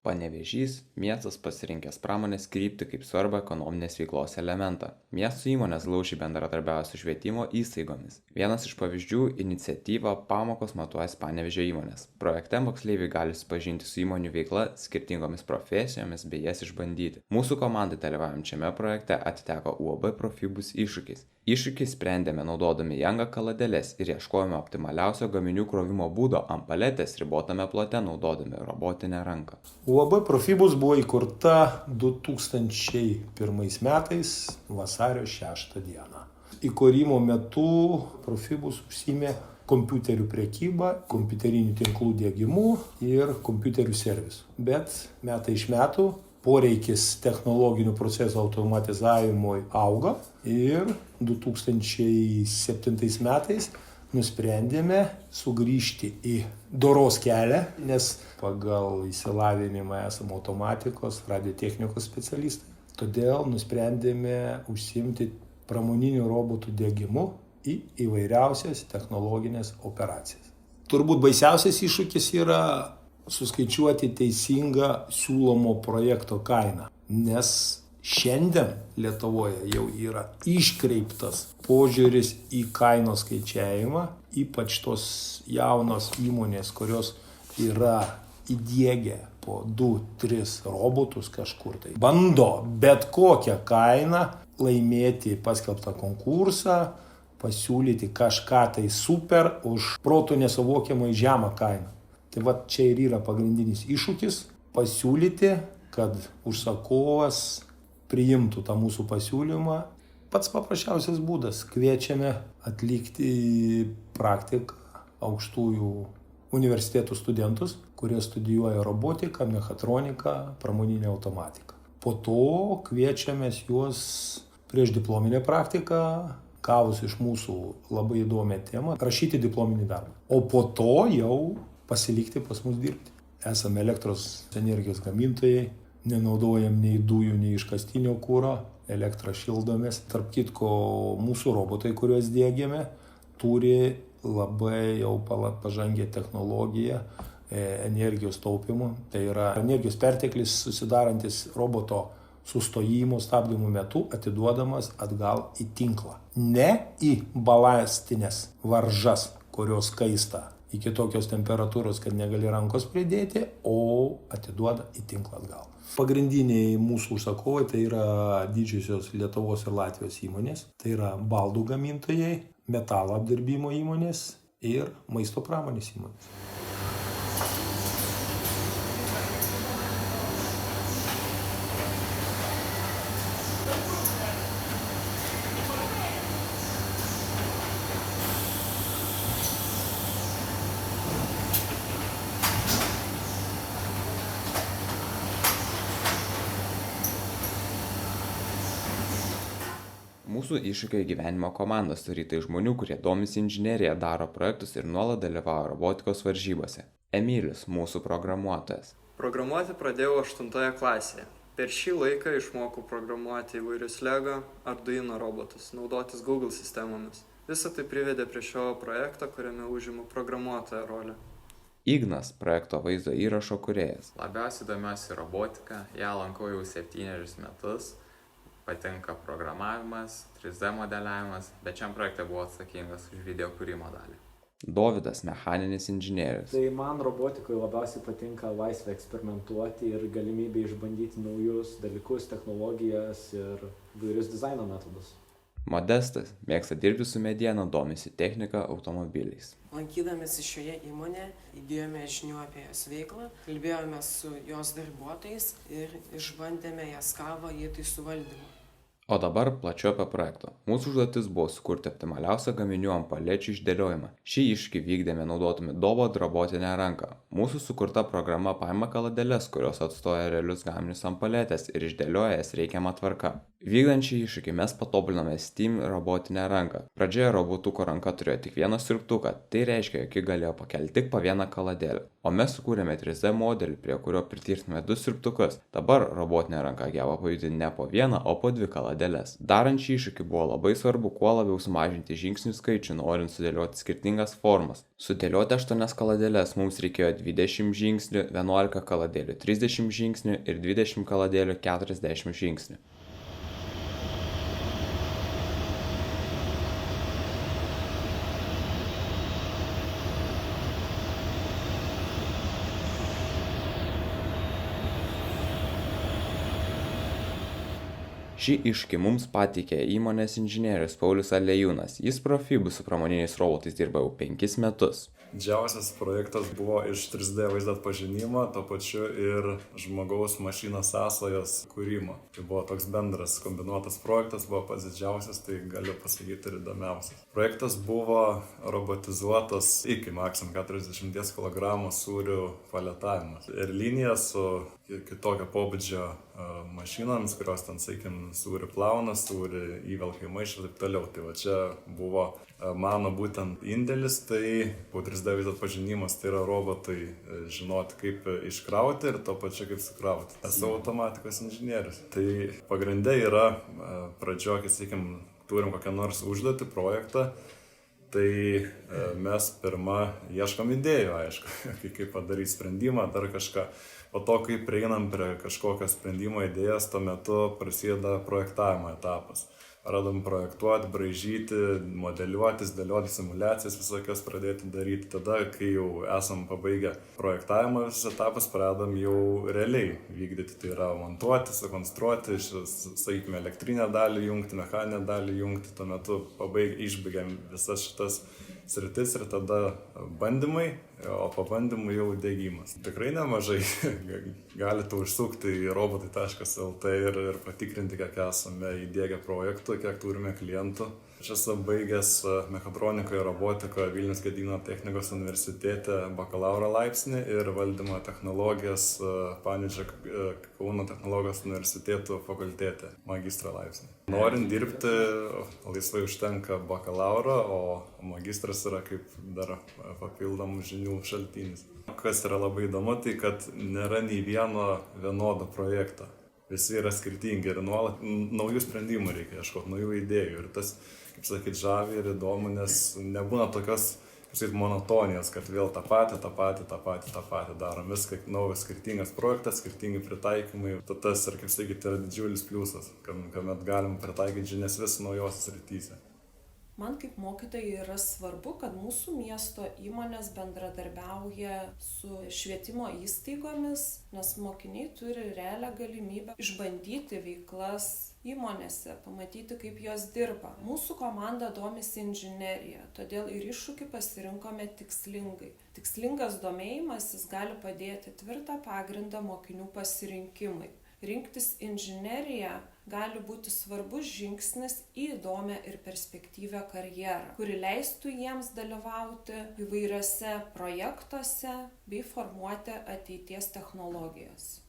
Panevėžys – miestas pasirinkęs pramonės kryptį kaip svarbų ekonominės veiklos elementą. Miestų įmonės glaužiai bendradarbiauja su švietimo įstaigomis. Vienas iš pavyzdžių – iniciatyva Pamokos matuojas Panevėžio įmonės. Projekte moksleiviai gali susipažinti su įmonių veikla, skirtingomis profesijomis bei jas išbandyti. Mūsų komandai dalyvaujančiame projekte atiteko UAB Profibus iššūkis. Iššūkį sprendėme naudodami Janga kaladeles ir ieškojome optimaliausio gaminių krovimo būdo ant paletės ribotame plote naudodami robotinę ranką. UAB Profibus buvo įkurta 2001 metais vasario 6 dieną. Įkūrimo metu Profibus užsiėmė kompiuterių prekybą, kompiuterinių tinklų diegimu ir kompiuterių servisu. Bet metai iš metų poreikis technologinių procesų automatizavimui auga ir 2007 metais nusprendėme sugrįžti į doros kelią, nes pagal išsilavinimą esame automatikos, radiotechnikos specialistai. Todėl nusprendėme užsiimti pramoninių robotų diegimu į įvairiausias technologinės operacijas. Turbūt baisiausias iššūkis yra suskaičiuoti teisingą siūlomo projekto kainą, nes šiandien Lietuvoje jau yra iškreiptas požiūris į kainos skaičiavimą, ypač tos jaunos įmonės, kurios yra įdiegę po 2-3 robotus kažkur tai. Bando bet kokią kainą laimėti paskelbtą konkursą, pasiūlyti kažką tai super už protu nesuvokiamai žemą kainą. Tai va čia ir yra pagrindinis iššūkis – pasiūlyti, kad užsakovas priimtų tą mūsų pasiūlymą. Pats paprasčiausias būdas – kviečiame atlikti praktiką aukštųjų universitetų studentus, kurie studijuoja robotiką, mechatroniką, pramoninę automatiką. Po to kviečiame juos prieš diplominę praktiką, gavus iš mūsų labai įdomią temą, rašyti diplominį darbą. O po to jau pasilikti pas mus dirbti. Esame elektros energijos gamintojai, nenaudojam nei dujų, nei iškastinio kuro, elektrą šildomės. Tarp kitko, mūsų robotai, kuriuos diegiame, turi labai jau pažangę technologiją energijos taupimo. Tai yra energijos perteklis susidarantis roboto sustojimo stabdymo metu atiduodamas atgal į tinklą. Ne į balastines varžas, kurios kaista iki tokios temperatūros, kad negali rankos pridėti, o atiduoda į tinklą atgal. Pagrindiniai mūsų užsakovai tai yra didžiosios Lietuvos ir Latvijos įmonės, tai yra baldų gamintojai, metalo apdirbimo įmonės ir maisto pramonės įmonės. Mūsų iššūkio įgyvenimo komanda sudaryta iš žmonių, kurie domisi inžinerija, daro projektus ir nuolat dalyvauja robotikos varžybose. Emilis, mūsų programuotojas. Programuoti pradėjau 8 klasėje. Per šį laiką išmokau programuoti įvairius Lego, Arduino robotus, naudotis Google sistemomis. Visa tai privedė prie šio projekto, kuriame užimu programuotojo rolę. Ignas, projekto vaizdo įrašo kūrėjas. Labiausiai domiuosi robotika, ją lankau jau 7 metus. Patinka programavimas, 3D modeliavimas, bet šiam projekte buvau atsakingas už video kūrimo dalį. Dovydas, mechaninis inžinierius. Tai man robotikoje labiausiai patinka laisvė eksperimentuoti ir galimybė išbandyti naujus dalykus, technologijas ir vairius dizaino metodus. Modestas, mėgsta dirbti su mediena, domisi technika, automobiliais. Lankydamėsi šioje įmonėje, įgijome žinių apie jos veiklą, kalbėjome su jos darbuotojais ir išbandėme jas įeiti su valdymu. O dabar plačiau apie projektą. Mūsų užduotis buvo sukurti optimaliausią gaminių ant palečių išdėliojimą. Šį iššūkį vykdėme naudodami Dobot robotinę ranką. Mūsų sukurta programa paima kaladeles, kurios atstoja realius gaminius ant paletės ir išdėlioja jas reikiamą tvarką. Vykdant šį iššūkį mes patobulinome Steam robotinę ranką. Pradžioje robotuko ranka turėjo tik vieną siurbtuką, tai reiškia, jog ji galėjo pakelti tik po vieną kaladėlę. O mes sukūrėme 3D modelį, prie kurio pritvirtinome 2 siurbtukus. Dabar robotinė ranka geba pajudinti ne po vieną, o po 2 kaladėlės. kaladėles. Darant šį iššūkį buvo labai svarbu kuo labiau sumažinti žingsnių skaičių, norint sudėlioti skirtingas formas. Sudėlioti 8 kaladėles mums reikėjo 20 žingsnių, 11 kaladėlių 30 žingsnių ir 20 kaladėlių 40 žingsnių. Šį iššūkį mums pateikė įmonės inžinierius Paulius Alejūnas. Jis Profibu su pramoniniais robotais dirba jau 5 metus. Didžiausias projektas buvo iš 3D vaizdo atpažinimo, to pačiu ir žmogaus mašinos sąsajos kūrimo. Tai buvo toks bendras kombinuotas projektas, buvo pats didžiausias, tai galiu pasakyti ir įdomiausias. Projektas buvo robotizuotas iki maksimum 40 kg sūrių paletavimas. Ir linija su kitokio pobūdžio mašinomis, kurios ten, sakykim, sūrį plauna, sūrį įvelka į maišą ir taip toliau. Tai va čia buvo mano būtent indėlis, tai po 3D vaizdo atpažinimas, tai yra robotai žinoti, kaip iškrauti ir to pačiu kaip sukrauti. Esu automatikos inžinierius. Tai pagrinde yra pradžioje, kai, sakykim, turim kokią nors užduotį, projektą, tai mes pirmą ieškom idėjų, aišku, kaip padaryti sprendimą, dar kažką. Po to, kai prieinam prie kažkokio sprendimo idėjas, tuo metu prasideda projektavimo etapas. Radom projektuoti, braižyti, modeliuotis, dėlioti simuliacijas visokias pradėti daryti. Tada, kai jau esam pabaigę projektavimo visas etapas, pradedam jau realiai vykdyti. Tai yra montuoti, sukonstruoti, sakykime, elektrinę dalį jungti, mechaninę dalį jungti. Tuo metu išbaigiam visas šitas sritis ir tada bandymai, o po bandymų jau diegimas. Tikrai nemažai galite užsukti į robotai.lt ir patikrinti, kiek esame įdiegę projektų, kiek turime klientų. Aš esu baigęs mechatronikoje ir robotikoje Vilniaus Gedimino technikos universitete bakalauro laipsnį ir valdymo technologijas Panevėžio Kauno technologijos universiteto fakultete magistro laipsnį. Norint dirbti, laisvai užtenka bakalauro, o magistras yra kaip dar papildomų žinių šaltinis. Kas yra labai įdomu, tai kad nėra nei vieno vienodo projekto. Visi yra skirtingi ir nuolat naujų sprendimų reikia ieškoti, naujų idėjų. Ir tas, kaip sakyt, žavi ir įdomu, nes nebūna tokios, kaip sakyt, monotonijos, kad vėl tą patį darom. Viską naujas skirtingas projektas, skirtingi pritaikymai. Tas ir, kaip sakyt, yra didžiulis pliusas, kuomet galim pritaikyti žinias vis naujose srityse. Man kaip mokytojai yra svarbu, kad mūsų miesto įmonės bendradarbiauja su švietimo įstaigomis, nes mokiniai turi realią galimybę išbandyti veiklas įmonėse, pamatyti, kaip jos dirba. Mūsų komanda domisi inžinerija, todėl ir iššūkį pasirinkome tikslingai. Tikslingas domėjimasis gali padėti tvirtą pagrindą mokinių pasirinkimui. Rinktis inžineriją gali būti svarbus žingsnis į įdomią ir perspektyvią karjerą, kuri leistų jiems dalyvauti įvairiuose projektuose bei formuoti ateities technologijas.